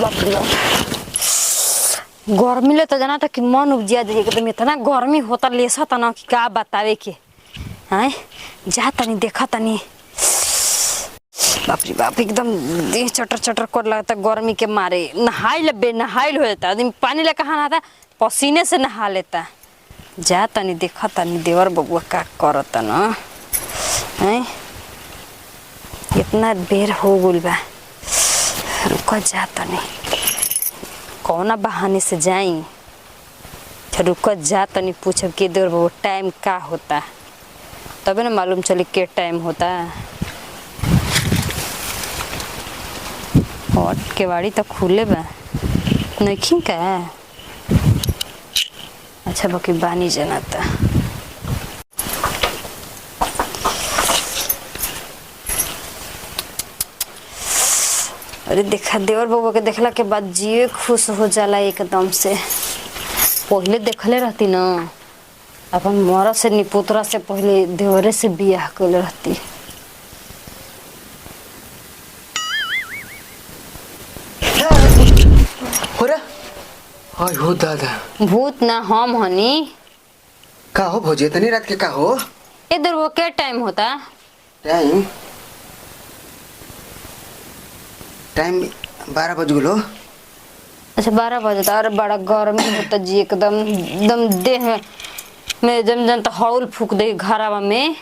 बाप रे बाप। गर्मी ले तो जाना था कि मन उपजिया दे एकदम इतना गर्मी होता लेसा था ना कि का बतावे के हैं। जा तनी देखा तनी बाप रे बाप एकदम देह चटर चटर कर लगता गर्मी के मारे। नहाइल बेनहाइल हो जाता आदमी पानी ले कहाँ नहाता पसीने से नहा लेता। जा तनी देखा तनी देवर बबुआ का करता ना हैं। इतना बेर हो गुल बा रुका जा तनी कौना बहाने से जाई। रुका जा तनी पूछब के देवर बबुआ टाइम का होता तबे ना मालूम चली के टाइम होता। और केवाड़ी तो खुले बा नहीं का। अच्छा बाकी बानी जनाता। अरे देखा देवर बबुआ के देखला के बाद जीव खुश हो जाला एकदम से। पहले देखले रहती ना अपन मरा से निपुतरा से पहले देवरे से बियाह कर रहती। हाय हो दादा भूत ना हम हनी का हो भोजे तनी रात के का हो। इधर वो क्या टाइम होता। टाइम 12 बज गलो। अच्छा 12 बजे था। अरे बड़ा गर्मी होता जी एकदम एकदम देह में जम जम तो हौल फूक दे घरवा में।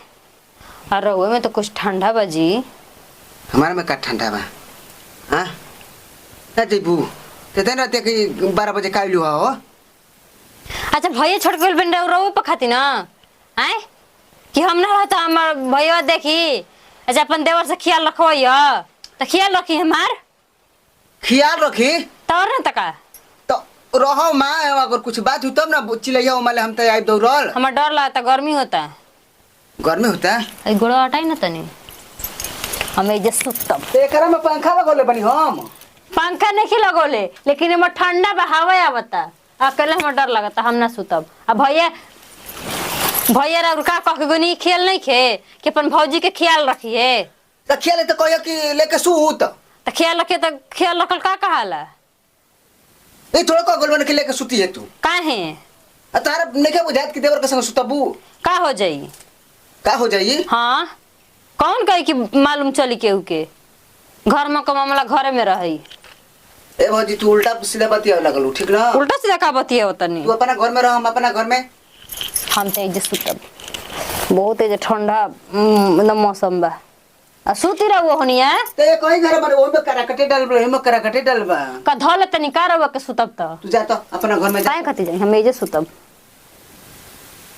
और रहुए में तो कुछ ठंडा बजी। हमारे में का ठंडा बा हाँ ना जेबू ते देना ते कि 12 बजे का लियो हो। अच्छा भैया छोड़ के बन रहुए पखाती ना आए कि हम ना रहता हमार भैया देखी। अच्छा अपन देवर से ख्याल रखवाइयो तो ख्याल रखी हमार ख्याल रखी तौर ना तका तो रहो माँ अगर कुछ बात हो तब ना चिल्लाइयो माले हम तो आइब दौड़ल। हमार डर लगता गर्मी होता। गर्मी होता गोड़ा हटाई ना तनी हमें जे सुतब एकरा में पंखा लगोले बनी हम। पंखा नहीं लगोले लेकिन हमार ठंडा बहावे आवता अकेले हमार डर लगता हम ना सुतब। अब भैया भैया और का कह के गोनी खेल नहीं खे कि अपन भौजी के ख्याल रखिए। तो ख्याल तो कहियो कि लेके सूत तो ख्याल रखे तो ख्याल रखल का कहाला। ए थोड़ा को गोलवन के लेके सुती है तू काहे तारा नहीं बुझात कि देवर के संग सुतबू का हो जाई। का हो जाई हाँ कौन कहे कि मालूम चली केहू के घर में का मामला घरे में रही। ए भौजी तू उल्टा सीधा बतिया लगलू ठीक ना। उल्टा सीधा का बतिया होता नहीं। तू अपना घर में रह हम अपना घर में। हम तो एजे सुतब बहुत एजे ठंडा एकदम मौसम बा आ सुती रहो हनिया ते कहीं घर में ओमे कराकटे डालबे हम कराकटे डालबा का धल तनी का रहो के सुतब त तू जा तो अपना घर में जा। काहे खाती जाई हम एजे सुतब।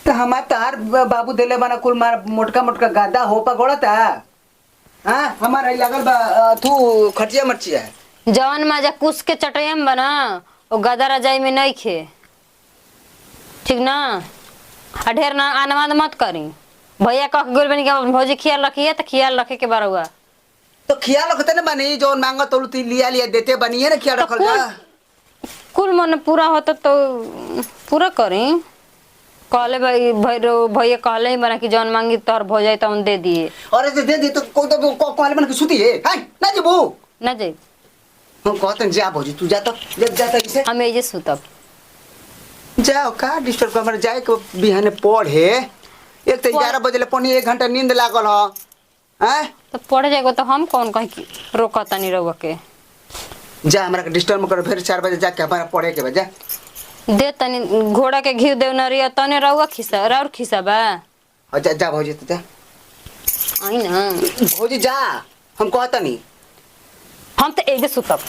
तो हमार तार बाबू देले बना कुल मार मोटका मोटका गादा हो पा गोड़ता हां हमार आई लगल बा तू खटिया मरचिया जवन माजा कुस के चटैम बना ओ गदा रजाई में नहीं खे ठीक ना। आ ढेर ना आनवाद मत करी भैया कह गोल बनी के भौजी ख्याल रखिए तो ख्याल रखे के बार हुआ तो ख्याल रखते ना बनी जो मांगो तो लिया लिया देते बनी है ना ख्याल रखल जा। कुल मन पूरा होता तो पूरा करी कहले भाई भैया कहले ही बना कि जौन मांगी तोहर भौ जाए तो दे दिए। अरे दे दे तो को तो कहले बन के सुती है हां ना जेबू ना जाई हम कहते जा भौजी तू जा तो जा इसे हम एजे सुतब। जाओ का डिस्टर्ब कर मर जाए को बिहाने पढ़े एक तो 11 बजे ले पौनी 1 घंटा नींद लागल हो हैं तो पढ़ जाएगो तो हम कौन कह कि रोकता नहीं रहुआ के। जा हमरा के डिस्टर्ब कर फिर 4 बजे जाके हमारा पढ़े के बजा दे तनी घोड़ा के घी देव नरिया तने रहुआ खिसा और खिसा बा। जा जा भौजी तू जा आई ना भौजी जा हम कहता नहीं हम तो एजे सुतब।